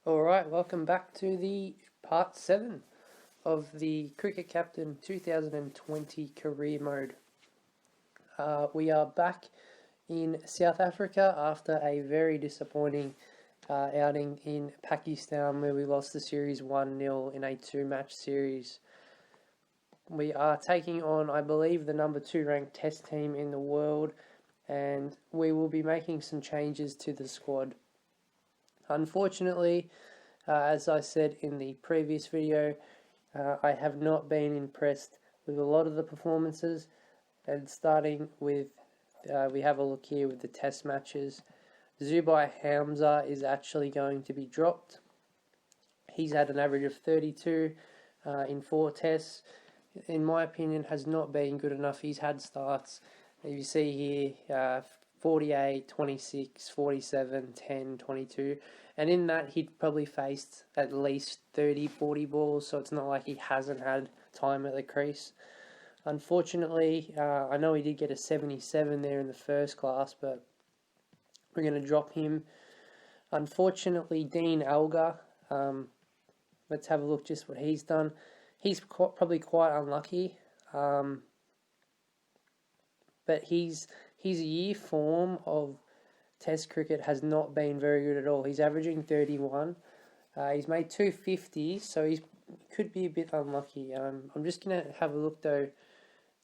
Alright, welcome back to the part 7 of the Cricket Captain 2020 career mode. We are back in South Africa after a very disappointing outing in Pakistan where we lost the series 1-0 in a 2-match series. We are taking on, I believe, the number 2 ranked test team in the world, and we will be making some changes to the squad. Unfortunately, as I said in the previous video, I have not been impressed with a lot of the performances, and starting with, we have a look here with the test matches. Zubair Hamza is actually going to be dropped. He's had an average of 32 in 4 tests. In my opinion, has not been good enough. He's had starts, you see here, 48, 26, 47, 10, 22. And in that, he'd probably faced at least 30, 40 balls, so it's not like he hasn't had time at the crease. Unfortunately, I know he did get a 77 there in the first class, but we're going to drop him. Unfortunately, Dean Elgar, let's have a look just what he's done. He's probably quite unlucky, but his year form of Test cricket has not been very good at all. He's averaging 31. He's made 250s, so he could be a bit unlucky. I'm just going to have a look though,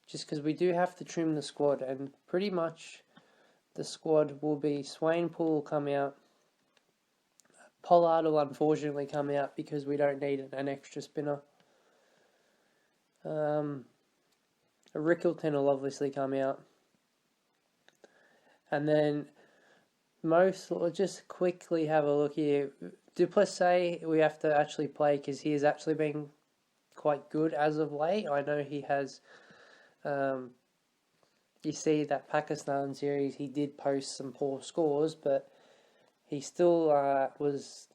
just because we do have to trim the squad, and pretty much the squad will be Swainpool will come out. Pollard will unfortunately come out because we don't need an extra spinner. Rickleton will obviously come out. And then we'll just quickly have a look here. Du Plessis we have to actually play because he has actually been quite good as of late. I know he has, you see that Pakistan series, he did post some poor scores, but he still was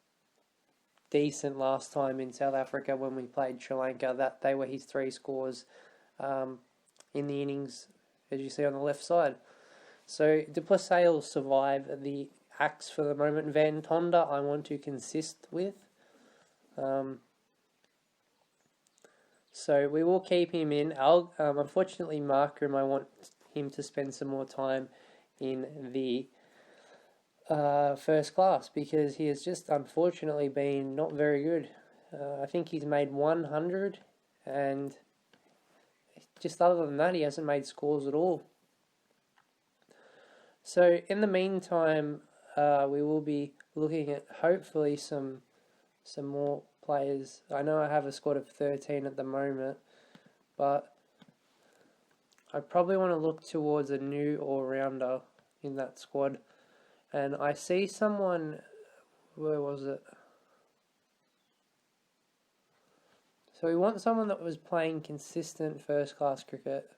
decent last time in South Africa when we played Sri Lanka. That they were his 3 scores in the innings, as you see on the left side. So Du Plessis will survive the axe for the moment. Van Tonder I want to consist with. So we will keep him in. Unfortunately, Markram, I want him to spend some more time in the first class because he has just unfortunately been not very good. I think he's made 100, and just other than that, he hasn't made scores at all. So in the meantime, we will be looking at hopefully some more players. I know I have a squad of 13 at the moment, but I probably want to look towards a new all-rounder in that squad. And I see someone, where was it? So we want someone that was playing consistent first-class cricket.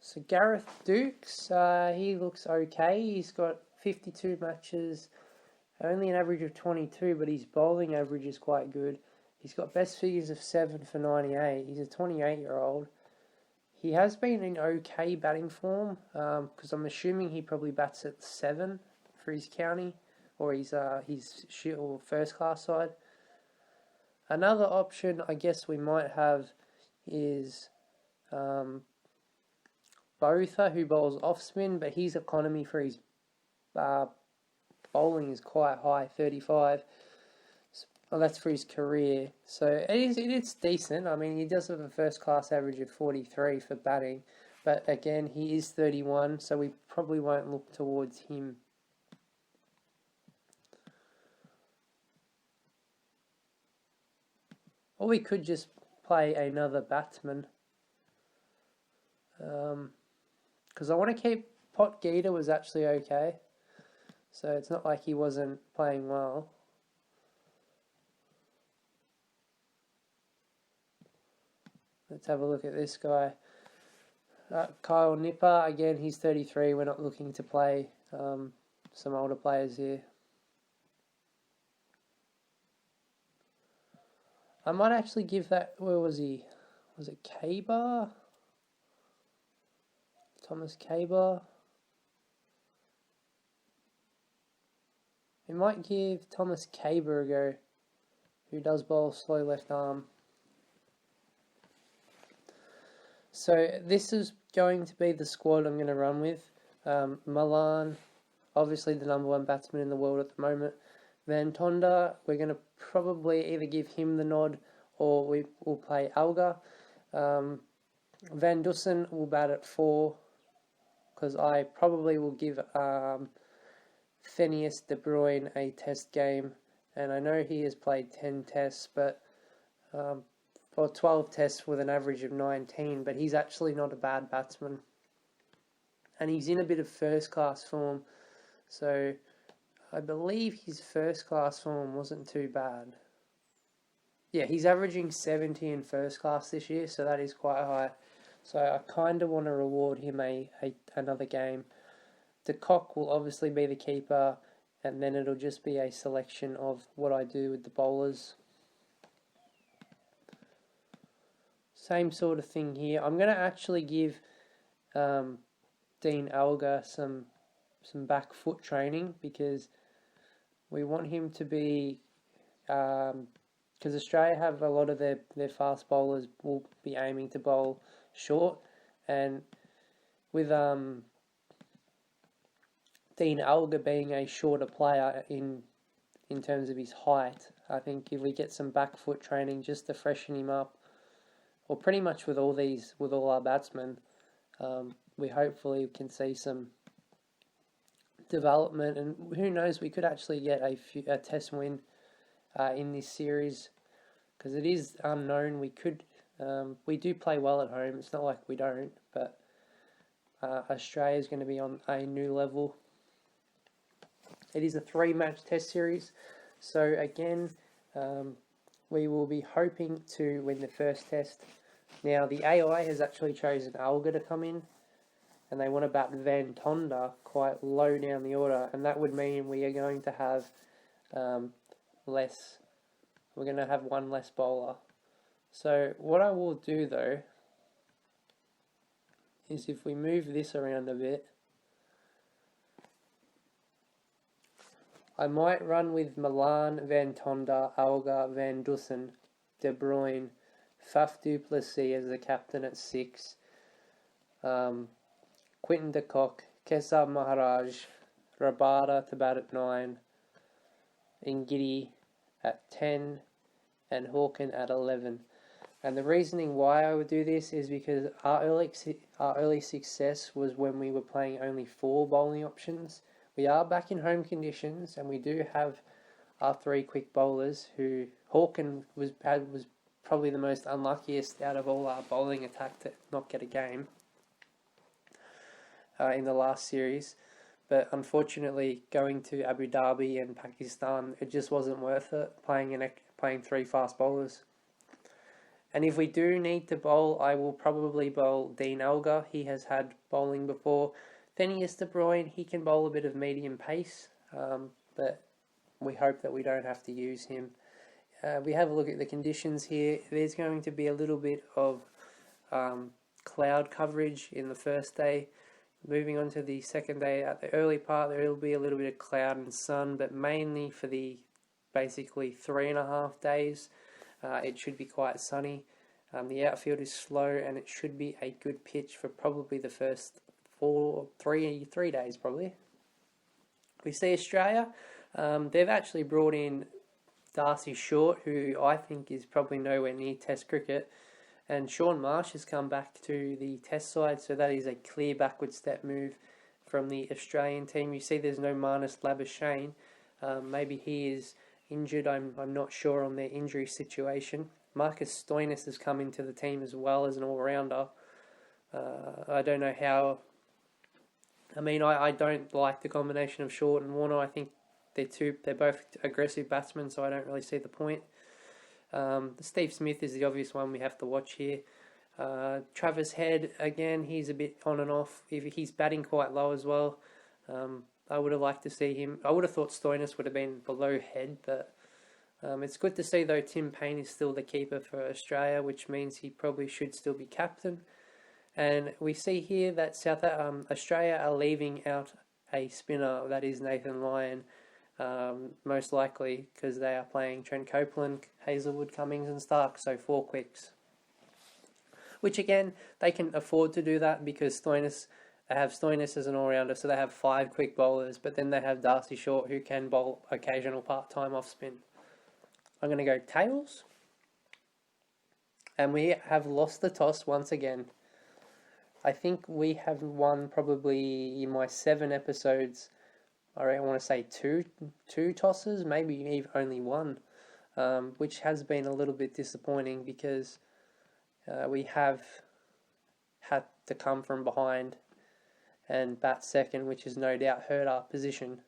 So Gareth Dukes, he looks okay. He's got 52 matches, only an average of 22, but his bowling average is quite good. He's got best figures of 7 for 98. He's a 28-year-old. He has been in okay batting form, because I'm assuming he probably bats at 7 for his county, or his first class side. Another option I guess we might have is Botha, who bowls off spin, but his economy for his bowling is quite high, 35. Well, that's for his career, so it's decent. I mean, he does have a first class average of 43 for batting, but again, he is 31, so we probably won't look towards him. Or we could just play another batsman. Because I want to keep Potgieter was actually okay, so it's not like he wasn't playing well. Let's have a look at this guy. Kyle Nipper, again, he's 33. We're not looking to play some older players here. I might actually give that. Where was he? Was it Kaber? Thomas Kaber. We might give Thomas Kaber a go, who does bowl slow left arm. So this is going to be the squad I'm going to run with. Malan, obviously the number one batsman in the world at the moment. Van Tonder, we're going to probably either give him the nod or we will play Alga. Van Dussen will bat at 4, because I probably will give Phineas De Bruyne a test game, and I know he has played 10 tests, but or 12 tests with an average of 19, but he's actually not a bad batsman, and he's in a bit of first class form, so I believe his first class form wasn't too bad. Yeah, he's averaging 70 in first class this year, so that is quite high. So I kind of want to reward him another game. De Kock will obviously be the keeper, and then it'll just be a selection of what I do with the bowlers. Same sort of thing here. I'm going to actually give Dean Alga some back foot training, because we want him to be... because Australia have a lot of their fast bowlers will be aiming to bowl short, and with Dean Alga being a shorter player in terms of his height, I think if we get some back foot training just to freshen him up, or pretty much with all our batsmen, we hopefully can see some development, and who knows, we could actually get a test win in this series, because it is unknown. We do play well at home, it's not like we don't, but Australia is going to be on a new level. It is a 3-match test series, so again, we will be hoping to win the first test. Now the AI has actually chosen Alga to come in, and they want to bat Van Tonder quite low down the order, and that would mean we are going to have we're going to have one less bowler. So what I will do though is, if we move this around a bit, I might run with Malan, Van Tonder, Alga, Van Dussen, De Bruyne, Faf du Plessis as the captain at 6, Quinton de Kock, Kesar Maharaj, Rabada to bat at 9, Ngidi at 10, and Hawken at 11. And the reasoning why I would do this is because our early success was when we were playing only 4 bowling options. We are back in home conditions, and we do have our 3 quick bowlers, who Hawken was probably the most unluckiest out of all our bowling attack to not get a game in the last series. But unfortunately, going to Abu Dhabi and Pakistan, it just wasn't worth it playing 3 fast bowlers. And if we do need to bowl, I will probably bowl Dean Alga. He has had bowling before. Phineas De Bruyne, he can bowl a bit of medium pace, but we hope that we don't have to use him. We have a look at the conditions here. There's going to be a little bit of cloud coverage in the first day. Moving on to the second day, at the early part, there will be a little bit of cloud and sun, but mainly for the basically 3.5 days, it should be quite sunny. The outfield is slow, and it should be a good pitch for probably the first 3 days probably. We see Australia, they've actually brought in Darcy Short, who I think is probably nowhere near Test cricket, and Shaun Marsh has come back to the Test side, so that is a clear backward step move from the Australian team. You see there's no Marnus Labuschagne. Maybe he is injured, I'm not sure on their injury situation. Marcus Stoinis has come into the team as well as an all-rounder. I don't know how... I don't like the combination of Short and Warner. I think they're both aggressive batsmen, so I don't really see the point. Steve Smith is the obvious one we have to watch here. Travis Head, again, he's a bit on and off. He's batting quite low as well. I would have liked to see him. I would have thought Stoinis would have been below Head, but It's good to see though Tim Payne is still the keeper for Australia, which means he probably should still be captain. And we see here that Australia are leaving out a spinner, that is Nathan Lyon, most likely because they are playing Trent Copeland, Hazelwood, Cummings and Stark, so 4 quicks. Which again, they can afford to do that because they have Stoinis as an all-rounder, so they have 5 quick bowlers, but then they have Darcy Short who can bowl occasional part-time off-spin. I'm going to go tails. And we have lost the toss once again. I think we have won probably in my 7 episodes, I want to say two tosses, maybe even only 1, which has been a little bit disappointing because we have had to come from behind and bat second, which has no doubt hurt our position.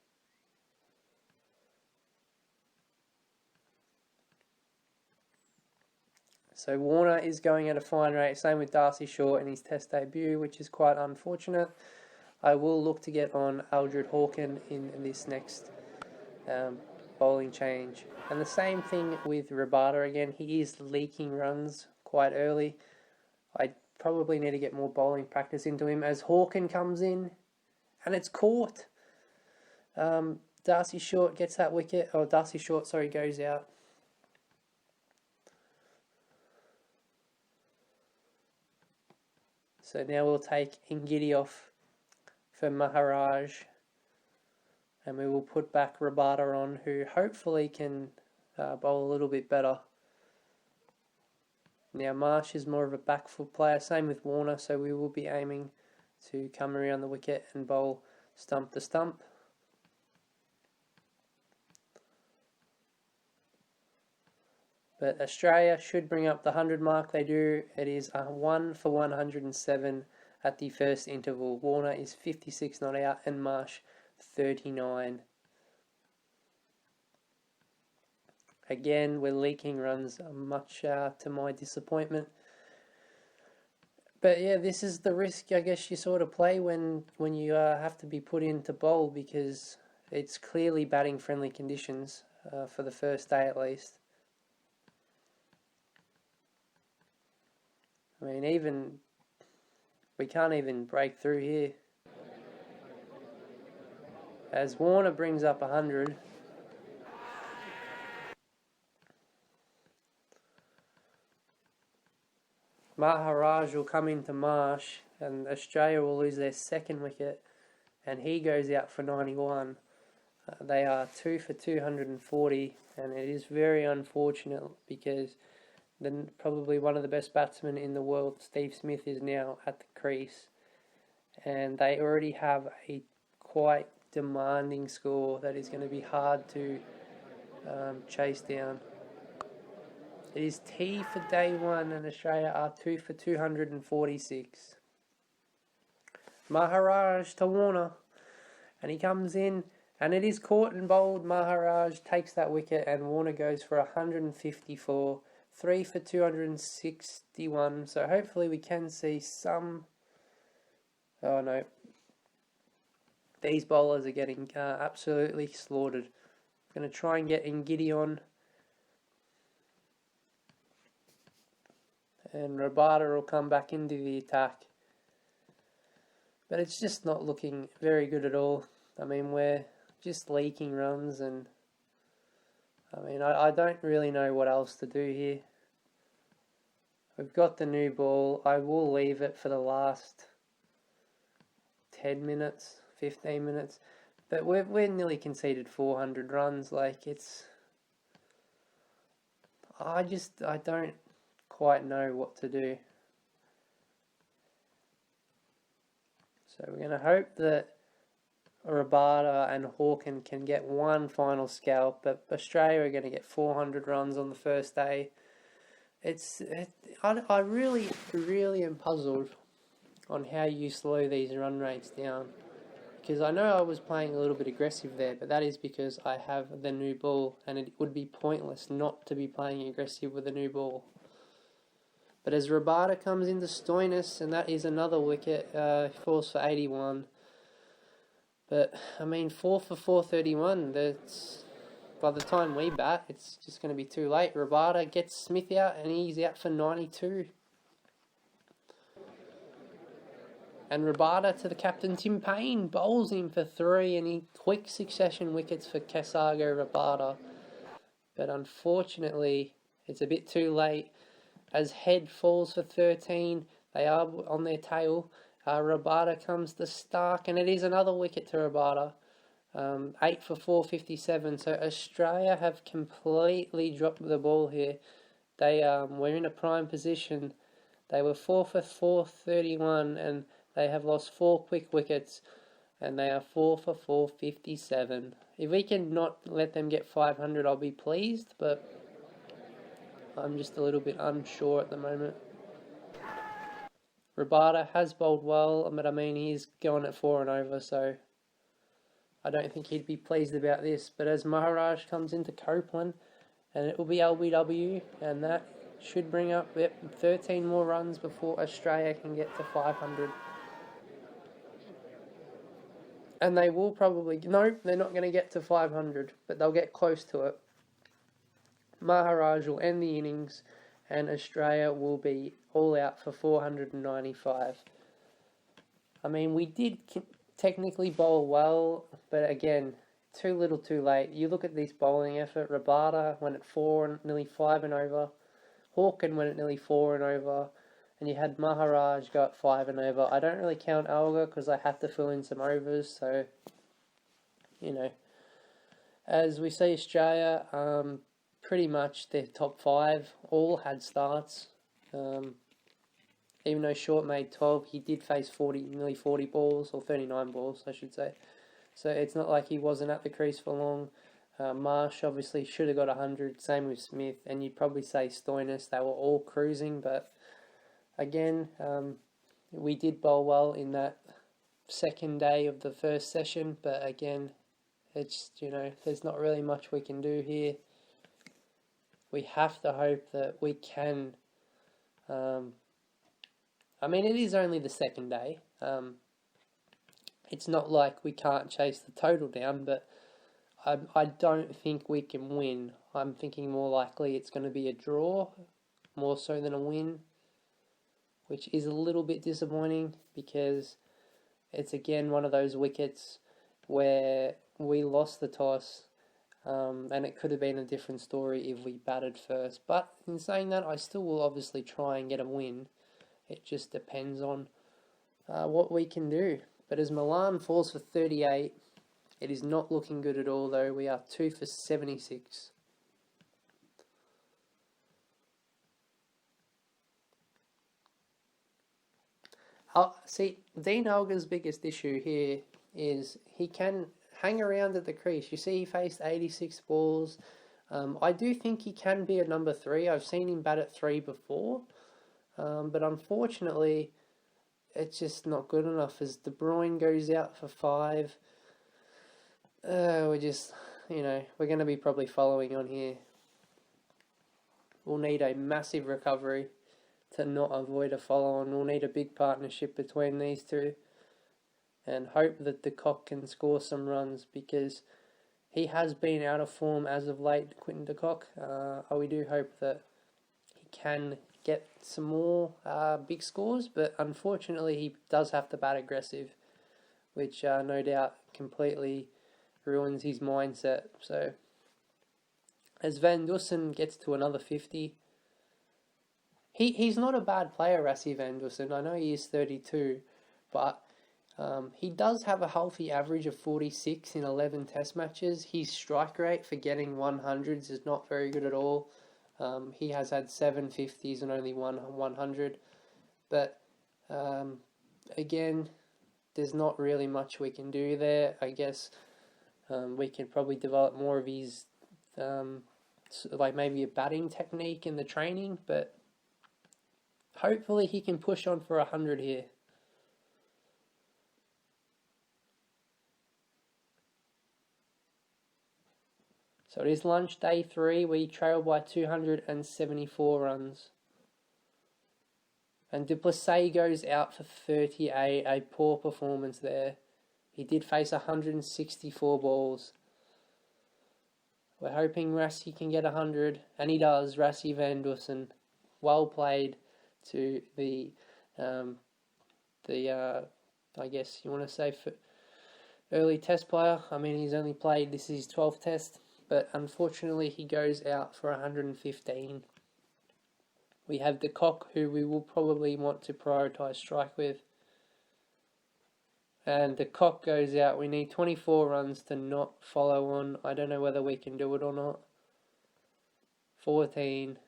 So Warner is going at a fine rate, same with Darcy Short in his test debut, which is quite unfortunate. I will look to get on Aldred Hawken in this next bowling change. And the same thing with Rabada again, he is leaking runs quite early. I probably need to get more bowling practice into him as Hawken comes in, and it's caught. Darcy Short gets that wicket, goes out. So now we'll take Ngidi off for Maharaj, and we will put back Rabada on, who hopefully can bowl a little bit better. Now Marsh is more of a back foot player, same with Warner, so we will be aiming to come around the wicket and bowl stump to stump. But Australia should bring up the 100 mark. They do. It is 1 for 107 at the first interval. Warner is 56 not out and Marsh 39. Again, we're leaking runs, much to my disappointment. But yeah, this is the risk I guess you sort of play when you have to be put in to bowl, because it's clearly batting friendly conditions for the first day at least. I mean, we can't even break through here. As Warner brings up 100. Maharaj will come into Marsh, and Australia will lose their second wicket, and he goes out for 91. They are 2 for 240, and it is very unfortunate because then probably one of the best batsmen in the world, Steve Smith, is now at the crease, and they already have a quite demanding score that is going to be hard to chase down. It is tea for day 1, and Australia are 2 for 246. Maharaj to Warner, and he comes in, and it is caught and bowled. Maharaj takes that wicket, and Warner goes for 154. 3 for 261, so hopefully we can see some... Oh no. These bowlers are getting absolutely slaughtered. I'm going to try and get Ngidi on. And Rabada will come back into the attack. But it's just not looking very good at all. I mean, we're just leaking runs, and I mean, I don't really know what else to do here. We've got the new ball. I will leave it for the last 10 minutes, 15 minutes. But we're nearly conceded 400 runs. Like, it's... I don't quite know what to do. So we're going to hope that Rabada and Hawken can get one final scalp, but Australia are going to get 400 runs on the first day. I really am puzzled on how you slow these run rates down, because I know I was playing a little bit aggressive there, but that is because I have the new ball, and it would be pointless not to be playing aggressive with the new ball. But as Rabada comes into Stoinis, and that is another wicket, falls for 81. But I mean, 4 for 431. by the time we bat, it's just going to be too late. Rabada gets Smith out, and he's out for 92. And Rabada to the captain, Tim Payne, bowls him for 3, and he quick succession wickets for Kesago Rabada. But unfortunately, it's a bit too late. As Head falls for 13, they are on their tail. Rabada comes to Stark, and it is another wicket to Rabada. 8 for 457. So Australia have completely dropped the ball here. They were in a prime position. They were 4 for 431, and they have lost 4 quick wickets, and they are 4 for 457. If we can not let them get 500, I'll be pleased, but I'm just a little bit unsure at the moment. Rabada has bowled well, but I mean, he's going at 4 and over, so I don't think he'd be pleased about this. But as Maharaj comes into Copeland, and it will be LBW, and that should bring up 13 more runs before Australia can get to 500. And they will probably... No, they're not going to get to 500, but they'll get close to it. Maharaj will end the innings, and Australia will be all out for 495. I mean, we did technically bowl well, but again, too little too late. You look at this bowling effort. Rabada went at 4 and nearly 5 and over. Hawken went at nearly 4 and over. And you had Maharaj go at 5 and over. I don't really count Alga because I had to fill in some overs. So, you know, as we see Australia, pretty much their top 5 all had starts. Even though Short made 12, he did face nearly 40 balls, or 39 balls, I should say. So it's not like he wasn't at the crease for long. Marsh obviously should have got 100, same with Smith. And you'd probably say Stoinis, they were all cruising, but... Again, we did bowl well in that second day of the first session, but again, it's, you know, there's not really much we can do here. We have to hope that we can, I mean, it is only the second day. It's not like we can't chase the total down, but I don't think we can win. I'm thinking more likely it's going to be a draw, more so than a win, which is a little bit disappointing because it's again one of those wickets where we lost the toss, and it could have been a different story if we batted first. But in saying that, I still will obviously try and get a win. It just depends on what we can do. But as Milan falls for 38, it is not looking good at all, though. We are 2 for 76. See, Dean Alga's biggest issue here is he can hang around at the crease. You see he faced 86 balls. I do think he can be a number 3. I've seen him bat at 3 before. But unfortunately, it's just not good enough as De Bruyne goes out for 5. We're just, you know, we're going to be probably following on here. We'll need a massive recovery to not avoid a follow-on. We'll need a big partnership between these two and hope that De Kock can score some runs because he has been out of form as of late, Quinton de Kock. We do hope that he can get some more big scores, but unfortunately he does have to bat aggressive, which no doubt completely ruins his mindset. So as Van Dussen gets to another 50, He's not a bad player, Rassie Van Dussen. I know he is 32, but he does have a healthy average of 46 in 11 test matches. His strike rate for getting 100s is not very good at all. He has had 7 50s and only 100. But again, there's not really much we can do there. I guess we can probably develop more of his, like maybe a batting technique in the training, but hopefully he can push on for 100 here. So it is lunch day 3. We trail by 274 runs. And Duplessis goes out for 38. A poor performance there. He did face 164 balls. We're hoping Rassie can get 100, and he does. Rassie van Dusen, well played to the I guess you want to say for early test player. I mean, he's only played, this is his 12th test, but unfortunately he goes out for 115. We have De Kock, who we will probably want to prioritise strike with. And De Kock goes out. We need 24 runs to not follow on. I don't know whether we can do it or not. 14.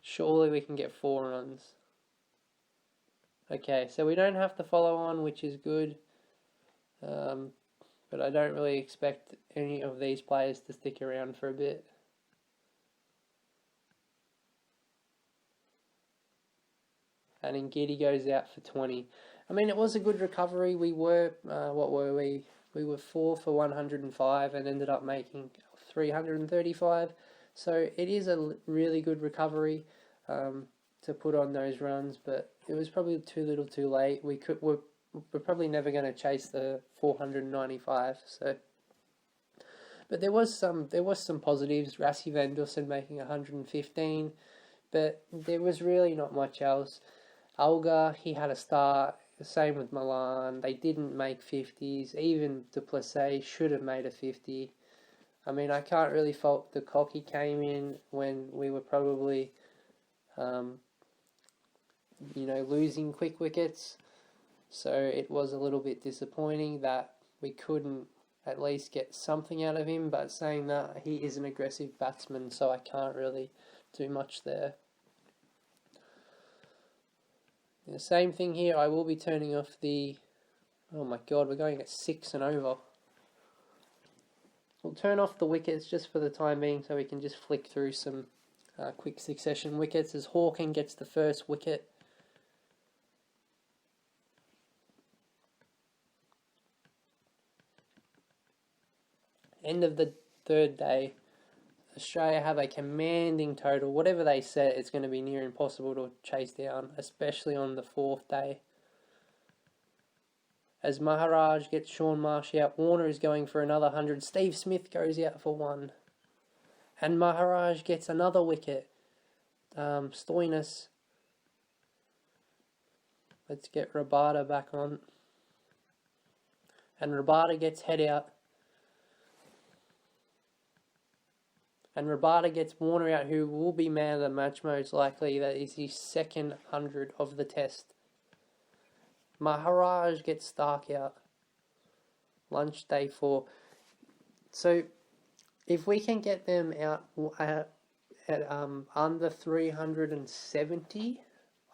Surely we can get 4 runs. Okay, so we don't have to follow on, which is good. But I don't really expect any of these players to stick around for a bit. And Ngidi goes out for 20. I mean, it was a good recovery. We were, what were we? We were 4 for 105 and ended up making 335. So it is a really good recovery to put on those runs, but it was probably too little too late. We're probably never going to chase the 495. So, but there was some positives. Rassie van Dusen making 115, but there was really not much else. Alga, he had a start. Same with Milan. They didn't make 50s. Even Du Plessis should have made a 50. I mean, I can't really fault De Kock. He came in when we were probably, losing quick wickets. So it was a little bit disappointing that we couldn't at least get something out of him. But saying that, he is an aggressive batsman, so I can't really do much there. The same thing here, I will be turning off the... Oh my god, we're going at 6 and over. We'll turn off the wickets just for the time being so we can just flick through some quick succession wickets as Hawking gets the first wicket. End of the third day. Australia have a commanding total. Whatever they set, it's going to be near impossible to chase down, especially on the 4th day. As Maharaj gets Shaun Marsh out, Warner is going for another 100. Steve Smith goes out for 1. And Maharaj gets another wicket. Stoinis. Let's get Rabada back on. And Rabada gets head out. And Rabada gets Warner out, who will be man of the match most likely. That is his second 100 of the test. Maharaj gets Stark out. Lunch day 4. So, if we can get them out at under 370,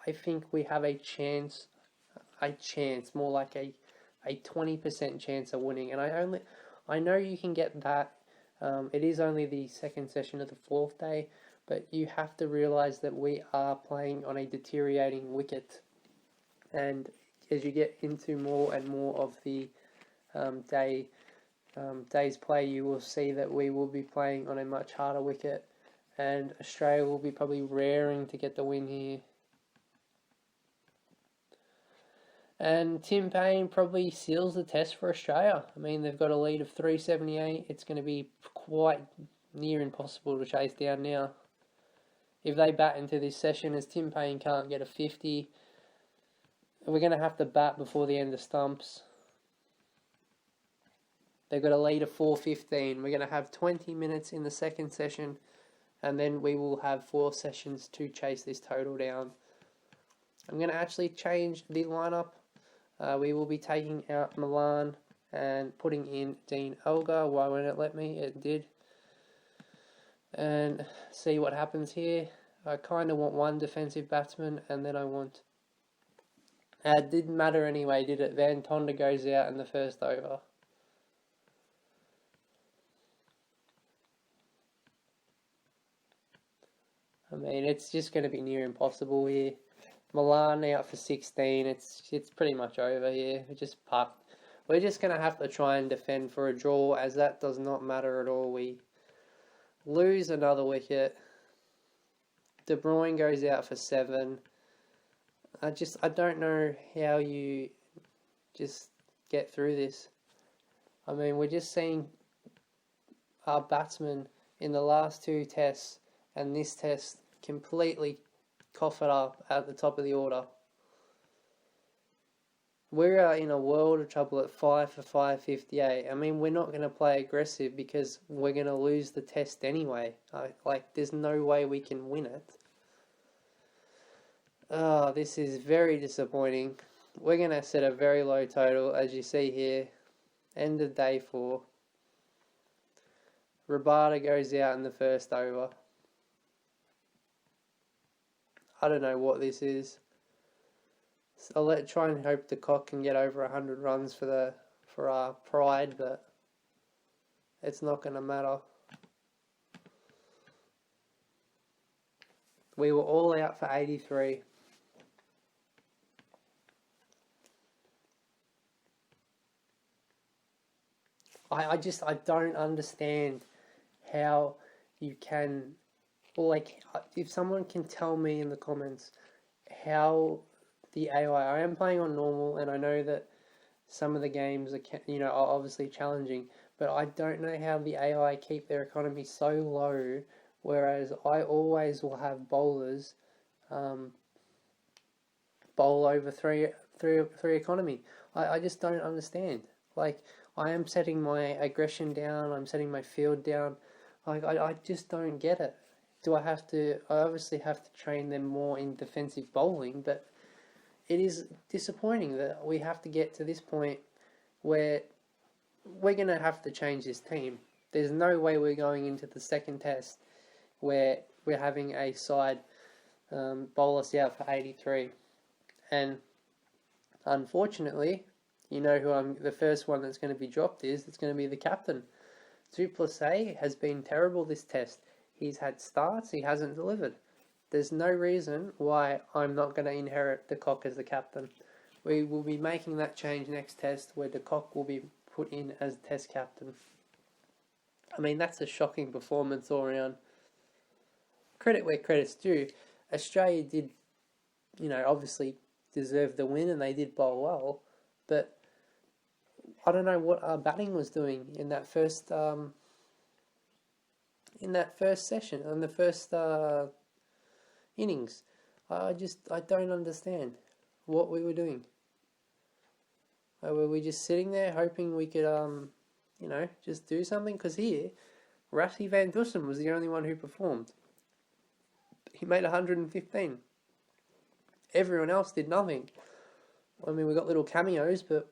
I think we have a chance, more like a 20% chance of winning. And I know you can get that. It is only the second session of the 4th day, but you have to realise that we are playing on a deteriorating wicket. And as you get into more and more of the day's play, you will see that we will be playing on a much harder wicket, and Australia will be probably raring to get the win here. And Tim Paine probably seals the test for Australia. I mean, they've got a lead of 378. It's going to be quite near impossible to chase down now. If they bat into this session, as Tim Paine can't get a 50, we're going to have to bat before the end of stumps. They've got a lead of 415. We're going to have 20 minutes in the second session, and then we will have 4 sessions to chase this total down. I'm going to actually change the lineup. We will be taking out Milan and putting in Dean Elgar. Why won't it let me? It did. And see what happens here. I kind of want 1 defensive batsman, and then I want... it didn't matter anyway, did it? Van Tonder goes out in the first over. I mean, it's just going to be near impossible here. Milan out for 16. It's pretty much over here. We're just going to have to try and defend for a draw, as that does not matter at all. We lose another wicket. De Bruyne goes out for 7. I don't know how you just get through this. I mean, we're just seeing our batsmen in the last two tests and this test completely cough it up at the top of the order. We're in a world of trouble at 5 for 558. I mean, we're not going to play aggressive because we're going to lose the test anyway. There's no way we can win it. Oh, this is very disappointing. We're going to set a very low total, as you see here. End of day 4. Rabada goes out in the first over. I don't know what this is. I'll try and hope the Cock can get over 100 runs for our pride, but it's not going to matter. We were all out for 83. I don't understand how you can, if someone can tell me in the comments how the AI, I am playing on normal, and I know that some of the games are obviously challenging, but I don't know how the AI keep their economy so low, whereas I always will have bowlers bowl over three economy. I just don't understand. I am setting my aggression down, I'm setting my field down. I just don't get it. I obviously have to train them more in defensive bowling, but it is disappointing that we have to get to this point where we're going to have to change this team. There's no way we're going into the second test where we're having a side bowl us out for 83. And unfortunately, you know who the first one that's going to be dropped is. It's going to be the captain. Du Plessis has been terrible this test. He's had starts, he hasn't delivered. There's no reason why I'm not going to inherit De Kock as the captain. We will be making that change next test where De Kock will be put in as test captain. I mean, that's a shocking performance all around. Credit where credit's due. Australia did, obviously deserve the win and they did bowl well, but I don't know what our batting was doing in that first session, in the first innings. I don't understand what we were doing. Were we just sitting there hoping we could, just do something? Because here, Rassie van Dusen was the only one who performed. He made 115. Everyone else did nothing. I mean, we got little cameos, but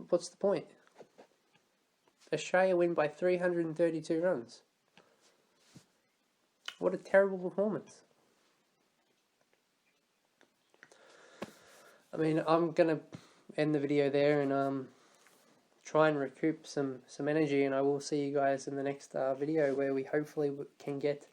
what's the point? Australia win by 332 runs. What a terrible performance. I mean, I'm going to end the video there and try and recoup some energy, and I will see you guys in the next video where we hopefully can get